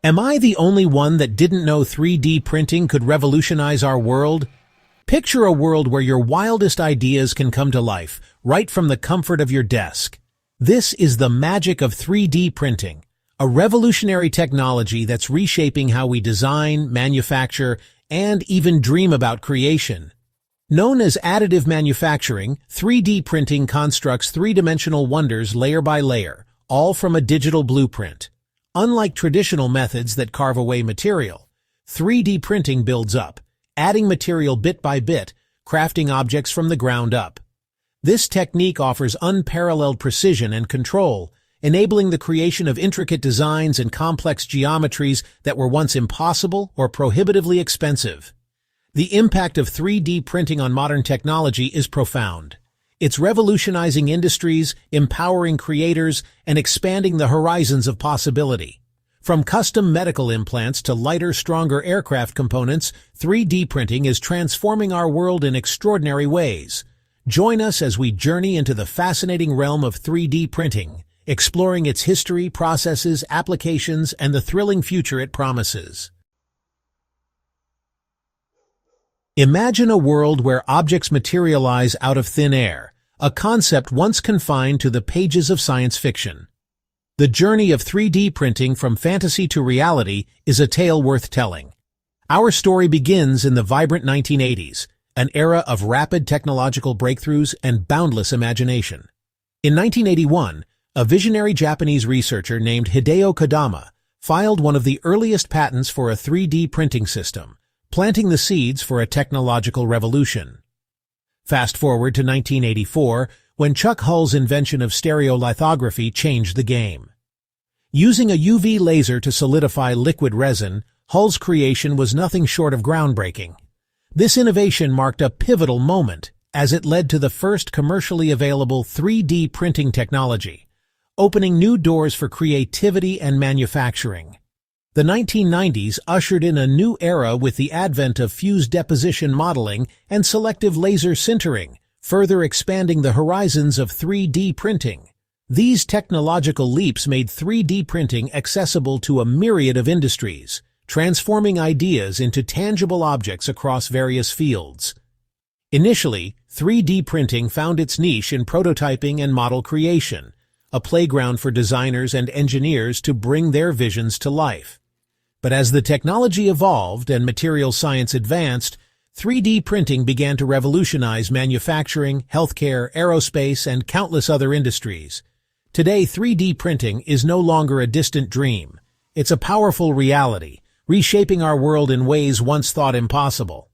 Am I the only one that didn't know 3D printing could revolutionize our world? Picture a world where your wildest ideas can come to life, right from the comfort of your desk. This is the magic of 3D printing, a revolutionary technology that's reshaping how we design, manufacture, and even dream about creation. Known as additive manufacturing, 3D printing constructs three-dimensional wonders layer by layer, all from a digital blueprint. Unlike traditional methods that carve away material, 3D printing builds up, adding material bit by bit, crafting objects from the ground up. This technique offers unparalleled precision and control, enabling the creation of intricate designs and complex geometries that were once impossible or prohibitively expensive. The impact of 3D printing on modern technology is profound. It's revolutionizing industries, empowering creators, and expanding the horizons of possibility. From custom medical implants to lighter, stronger aircraft components, 3D printing is transforming our world in extraordinary ways. Join us as we journey into the fascinating realm of 3D printing, exploring its history, processes, applications, and the thrilling future it promises. Imagine a world where objects materialize out of thin air, a concept once confined to the pages of science fiction. The journey of 3D printing from fantasy to reality is a tale worth telling. Our story begins in the vibrant 1980s, an era of rapid technological breakthroughs and boundless imagination. In 1981, a visionary Japanese researcher named Hideo Kodama filed one of the earliest patents for a 3D printing system, planting the seeds for a technological revolution. Fast forward to 1984, when Chuck Hull's invention of stereolithography changed the game. Using a UV laser to solidify liquid resin, Hull's creation was nothing short of groundbreaking. This innovation marked a pivotal moment, as it led to the first commercially available 3D printing technology, opening new doors for creativity and manufacturing. The 1990s ushered in a new era with the advent of fused deposition modeling and selective laser sintering, further expanding the horizons of 3D printing. These technological leaps made 3D printing accessible to a myriad of industries, transforming ideas into tangible objects across various fields. Initially, 3D printing found its niche in prototyping and model creation, a playground for designers and engineers to bring their visions to life. But as the technology evolved and material science advanced, 3D printing began to revolutionize manufacturing, healthcare, aerospace, and countless other industries. Today, 3D printing is no longer a distant dream. It's a powerful reality, reshaping our world in ways once thought impossible.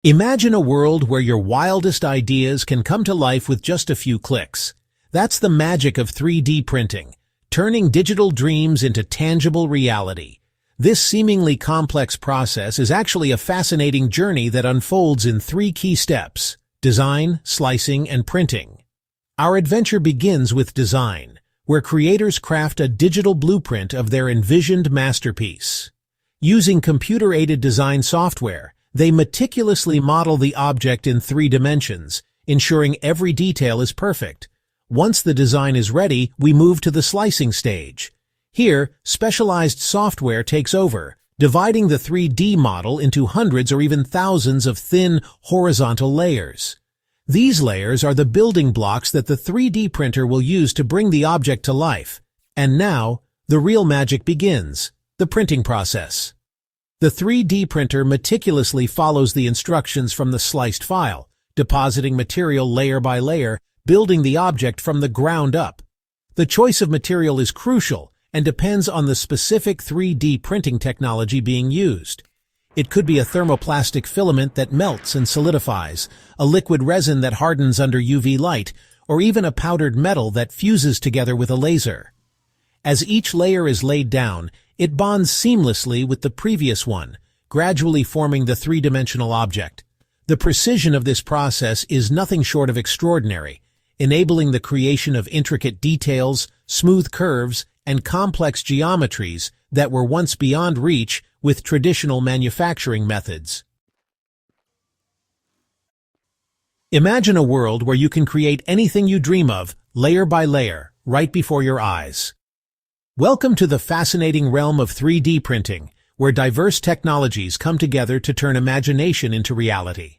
Imagine a world where your wildest ideas can come to life with just a few clicks. That's the magic of 3D printing, turning digital dreams into tangible reality. This seemingly complex process is actually a fascinating journey that unfolds in three key steps: design, slicing, and printing. Our adventure begins with design, where creators craft a digital blueprint of their envisioned masterpiece. Using computer-aided design software, they meticulously model the object in 3 dimensions, ensuring every detail is perfect. Once the design is ready, we move to the slicing stage. Here, specialized software takes over, dividing the 3D model into hundreds or even thousands of thin, horizontal layers. These layers are the building blocks that the 3D printer will use to bring the object to life. And now, the real magic begins: the printing process. The 3D printer meticulously follows the instructions from the sliced file, depositing material layer by layer, building the object from the ground up. The choice of material is crucial and depends on the specific 3D printing technology being used. It could be a thermoplastic filament that melts and solidifies, a liquid resin that hardens under UV light, or even a powdered metal that fuses together with a laser. As each layer is laid down, it bonds seamlessly with the previous one, gradually forming the three-dimensional object. The precision of this process is nothing short of extraordinary, enabling the creation of intricate details, smooth curves, and complex geometries that were once beyond reach with traditional manufacturing methods. Imagine a world where you can create anything you dream of, layer by layer, right before your eyes. Welcome to the fascinating realm of 3D printing, where diverse technologies come together to turn imagination into reality.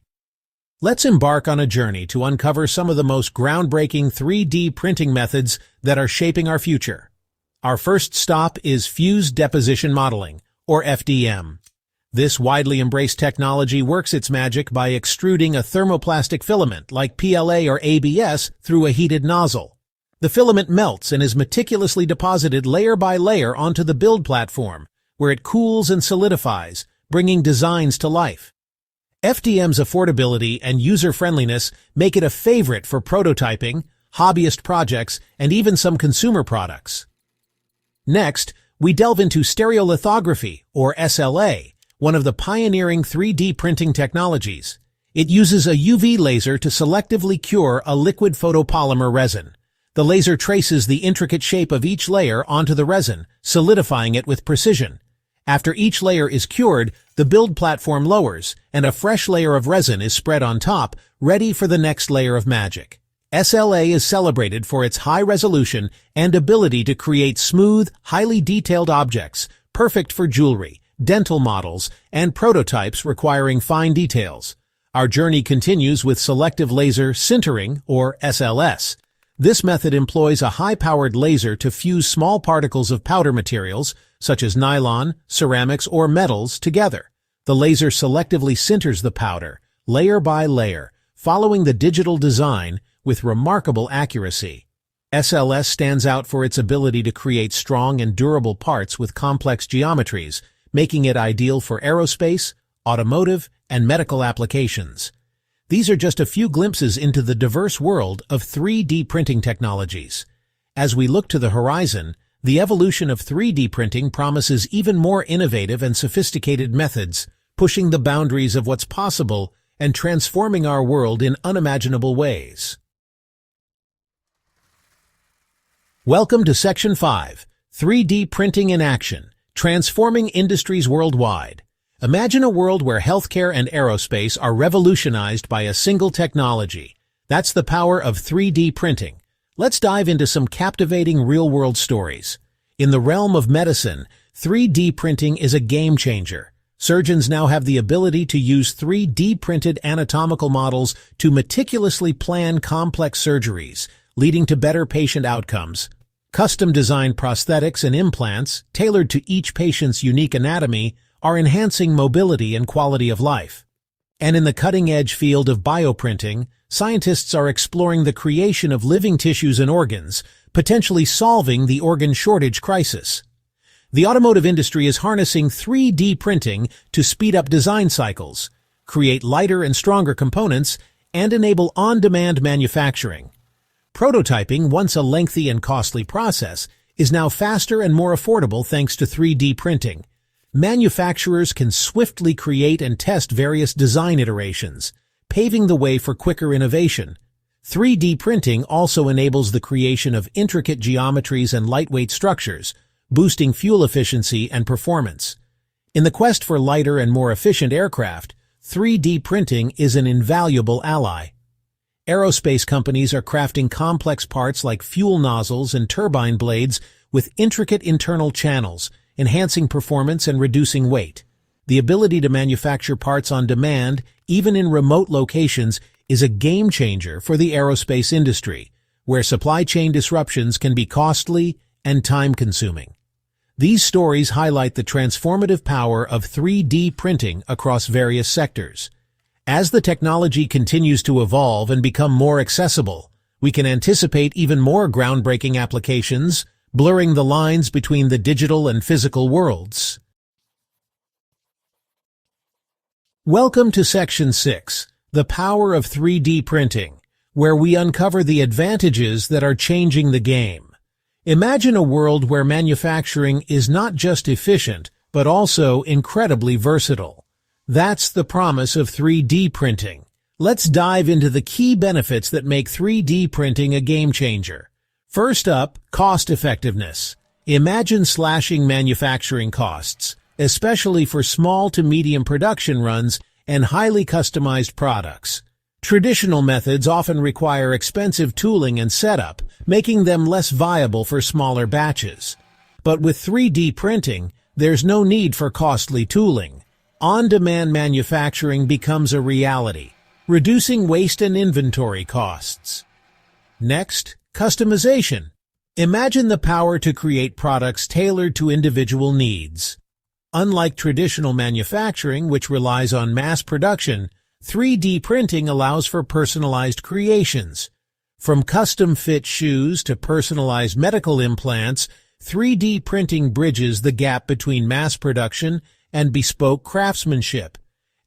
Let's embark on a journey to uncover some of the most groundbreaking 3D printing methods that are shaping our future. Our first stop is fused deposition modeling, or FDM. This widely embraced technology works its magic by extruding a thermoplastic filament like PLA or ABS through a heated nozzle. The filament melts and is meticulously deposited layer by layer onto the build platform, where it cools and solidifies, bringing designs to life. FDM's affordability and user-friendliness make it a favorite for prototyping, hobbyist projects, and even some consumer products. Next, we delve into stereolithography, or SLA, one of the pioneering 3D printing technologies. It uses a UV laser to selectively cure a liquid photopolymer resin. The laser traces the intricate shape of each layer onto the resin, solidifying it with precision. After each layer is cured, the build platform lowers, and a fresh layer of resin is spread on top, ready for the next layer of magic. SLA is celebrated for its high resolution and ability to create smooth, highly detailed objects, perfect for jewelry, dental models, and prototypes requiring fine details. Our journey continues with selective laser sintering, or SLS. This method employs a high-powered laser to fuse small particles of powder materials, such as nylon, ceramics, or metals, together. The laser selectively sinters the powder, layer by layer, following the digital design with remarkable accuracy. SLS stands out for its ability to create strong and durable parts with complex geometries, making it ideal for aerospace, automotive, and medical applications. These are just a few glimpses into the diverse world of 3D printing technologies. As we look to the horizon, the evolution of 3D printing promises even more innovative and sophisticated methods, pushing the boundaries of what's possible and transforming our world in unimaginable ways. Welcome to Section 5, 3D Printing in Action, Transforming Industries Worldwide. Imagine a world where healthcare and aerospace are revolutionized by a single technology. That's the power of 3D printing. Let's dive into some captivating real-world stories. In the realm of medicine, 3D printing is a game changer. Surgeons now have the ability to use 3D printed anatomical models to meticulously plan complex surgeries, leading to better patient outcomes. Custom-designed prosthetics and implants, tailored to each patient's unique anatomy, are enhancing mobility and quality of life. And in the cutting-edge field of bioprinting, scientists are exploring the creation of living tissues and organs, potentially solving the organ shortage crisis. The automotive industry is harnessing 3D printing to speed up design cycles, create lighter and stronger components, and enable on-demand manufacturing. Prototyping, once a lengthy and costly process, is now faster and more affordable thanks to 3D printing. Manufacturers can swiftly create and test various design iterations, paving the way for quicker innovation. 3D printing also enables the creation of intricate geometries and lightweight structures, boosting fuel efficiency and performance. In the quest for lighter and more efficient aircraft, 3D printing is an invaluable ally. Aerospace companies are crafting complex parts like fuel nozzles and turbine blades with intricate internal channels, enhancing performance and reducing weight. The ability to manufacture parts on demand, even in remote locations, is a game changer for the aerospace industry, where supply chain disruptions can be costly and time-consuming. These stories highlight the transformative power of 3D printing across various sectors. As the technology continues to evolve and become more accessible, we can anticipate even more groundbreaking applications, blurring the lines between the digital and physical worlds. Welcome to Section 6, The Power of 3D Printing, where we uncover the advantages that are changing the game. Imagine a world where manufacturing is not just efficient, but also incredibly versatile. That's the promise of 3D printing. Let's dive into the key benefits that make 3D printing a game changer. First up, cost effectiveness. Imagine slashing manufacturing costs, especially for small to medium production runs and highly customized products. Traditional methods often require expensive tooling and setup, making them less viable for smaller batches. But with 3D printing, there's no need for costly tooling. On-demand manufacturing becomes a reality, reducing waste and inventory costs. Next, customization. Imagine the power to create products tailored to individual needs. Unlike traditional manufacturing, which relies on mass production, 3D printing allows for personalized creations. From custom-fit shoes to personalized medical implants, 3D printing bridges the gap between mass production and bespoke craftsmanship.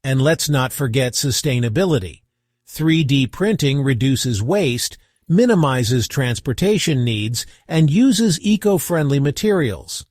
And let's not forget sustainability. 3D printing reduces waste, minimizes transportation needs, and uses eco-friendly materials.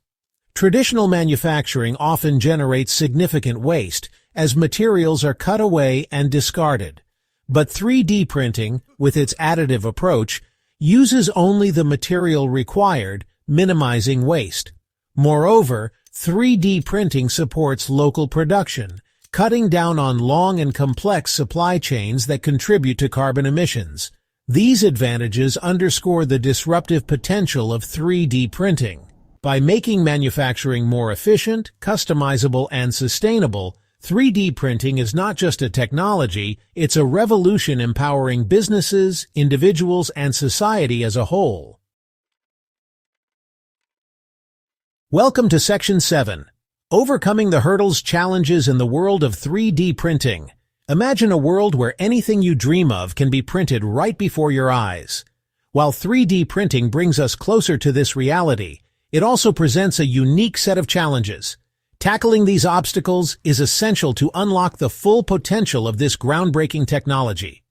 Traditional manufacturing often generates significant waste, as materials are cut away and discarded. But 3D printing, with its additive approach, uses only the material required, minimizing waste. Moreover, 3D printing supports local production, cutting down on long and complex supply chains that contribute to carbon emissions. These advantages underscore the disruptive potential of 3D printing. By making manufacturing more efficient, customizable, and sustainable, 3D printing is not just a technology, it's a revolution empowering businesses, individuals, and society as a whole. Welcome to Section 7. Overcoming the hurdles, challenges in the world of 3D printing. Imagine a world where anything you dream of can be printed right before your eyes. While 3D printing brings us closer to this reality, it also presents a unique set of challenges. Tackling these obstacles is essential to unlock the full potential of this groundbreaking technology.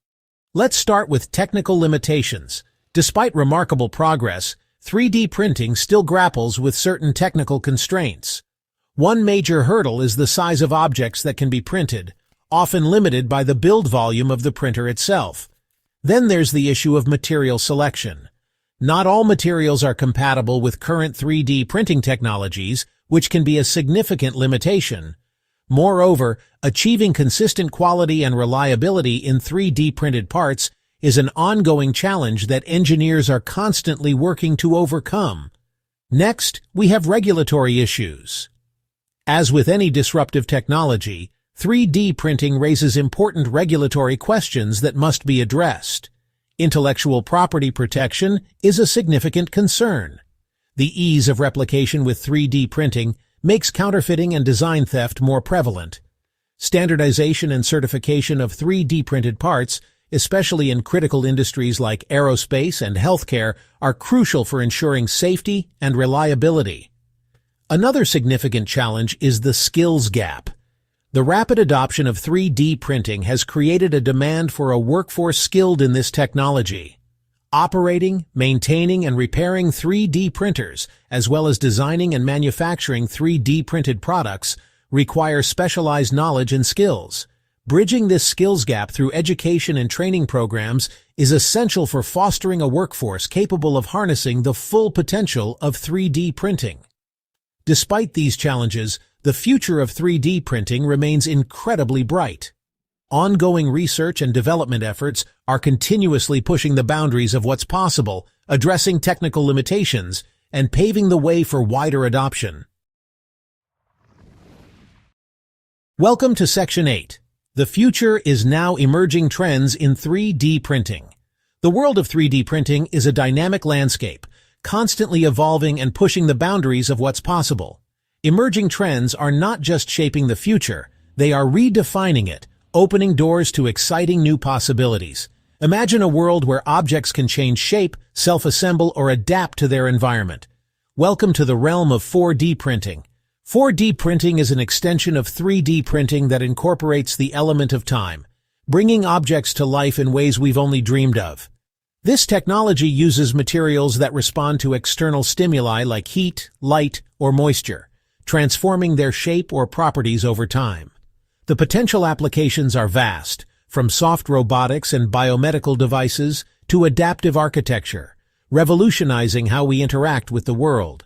Let's start with technical limitations. Despite remarkable progress, 3D printing still grapples with certain technical constraints. One major hurdle is the size of objects that can be printed, often limited by the build volume of the printer itself. Then there's the issue of material selection. Not all materials are compatible with current 3D printing technologies, which can be a significant limitation. Moreover, achieving consistent quality and reliability in 3D printed parts is an ongoing challenge that engineers are constantly working to overcome. Next, we have regulatory issues. As with any disruptive technology, 3D printing raises important regulatory questions that must be addressed. Intellectual property protection is a significant concern. The ease of replication with 3D printing makes counterfeiting and design theft more prevalent. Standardization and certification of 3D printed parts, especially in critical industries like aerospace and healthcare, are crucial for ensuring safety and reliability. Another significant challenge is the skills gap. The rapid adoption of 3D printing has created a demand for a workforce skilled in this technology. Operating, maintaining, and repairing 3D printers, as well as designing and manufacturing 3D printed products, require specialized knowledge and skills. Bridging this skills gap through education and training programs is essential for fostering a workforce capable of harnessing the full potential of 3D printing. Despite these challenges, the future of 3D printing remains incredibly bright. Ongoing research and development efforts are continuously pushing the boundaries of what's possible, addressing technical limitations, and paving the way for wider adoption. Welcome to Section 8. The future is now emerging trends in 3D printing. The world of 3D printing is a dynamic landscape, constantly evolving and pushing the boundaries of what's possible. Emerging trends are not just shaping the future, they are redefining it, opening doors to exciting new possibilities. Imagine a world where objects can change shape, self-assemble, or adapt to their environment. Welcome to the realm of 4D printing. 4D printing is an extension of 3D printing that incorporates the element of time, bringing objects to life in ways we've only dreamed of. This technology uses materials that respond to external stimuli like heat, light, or moisture, transforming their shape or properties over time. The potential applications are vast, from soft robotics and biomedical devices to adaptive architecture, revolutionizing how we interact with the world.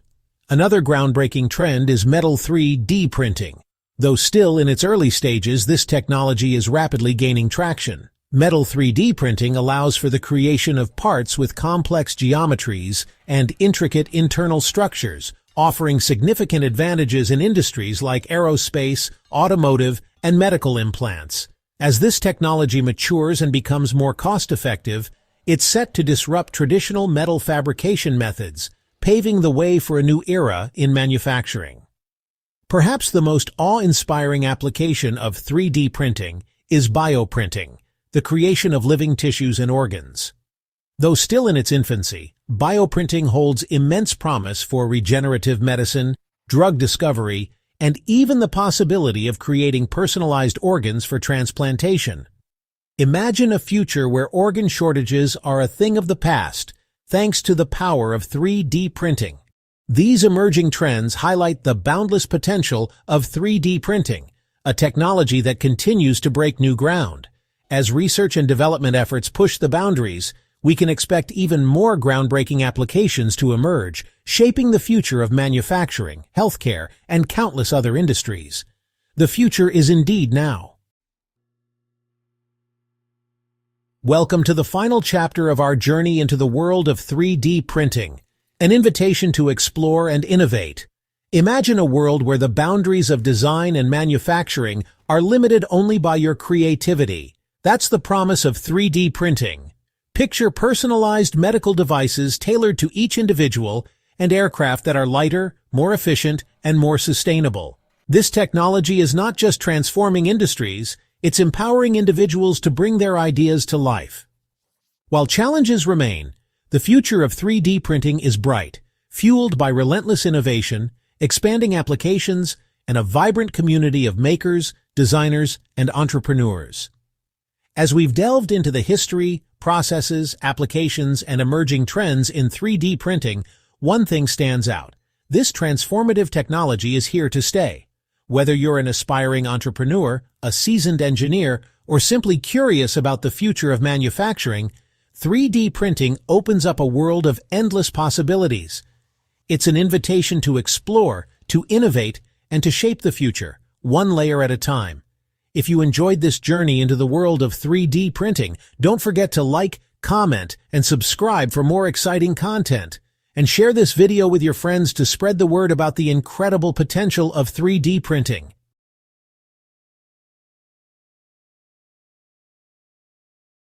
Another groundbreaking trend is metal 3D printing. Though still in its early stages, this technology is rapidly gaining traction. Metal 3D printing allows for the creation of parts with complex geometries and intricate internal structures, offering significant advantages in industries like aerospace, automotive, and medical implants. As this technology matures and becomes more cost-effective, it's set to disrupt traditional metal fabrication methods, paving the way for a new era in manufacturing. Perhaps the most awe-inspiring application of 3D printing is bioprinting, the creation of living tissues and organs. Though still in its infancy, bioprinting holds immense promise for regenerative medicine, drug discovery, and even the possibility of creating personalized organs for transplantation. Imagine a future where organ shortages are a thing of the past, thanks to the power of 3D printing. These emerging trends highlight the boundless potential of 3D printing, a technology that continues to break new ground. As research and development efforts push the boundaries, we can expect even more groundbreaking applications to emerge, shaping the future of manufacturing, healthcare, and countless other industries. The future is indeed now. Welcome to the final chapter of our journey into the world of 3D printing, an invitation to explore and innovate. Imagine a world where the boundaries of design and manufacturing are limited only by your creativity. That's the promise of 3D printing. Picture personalized medical devices tailored to each individual and aircraft that are lighter, more efficient, and more sustainable. This technology is not just transforming industries, it's empowering individuals to bring their ideas to life. While challenges remain, the future of 3D printing is bright, fueled by relentless innovation, expanding applications, and a vibrant community of makers, designers, and entrepreneurs. As we've delved into the history, processes, applications, and emerging trends in 3D printing, one thing stands out. This transformative technology is here to stay. Whether you're an aspiring entrepreneur, a seasoned engineer, or simply curious about the future of manufacturing, 3D printing opens up a world of endless possibilities. It's an invitation to explore, to innovate, and to shape the future, one layer at a time. If you enjoyed this journey into the world of 3D printing, don't forget to like, comment, and subscribe for more exciting content. And share this video with your friends to spread the word about the incredible potential of 3D printing.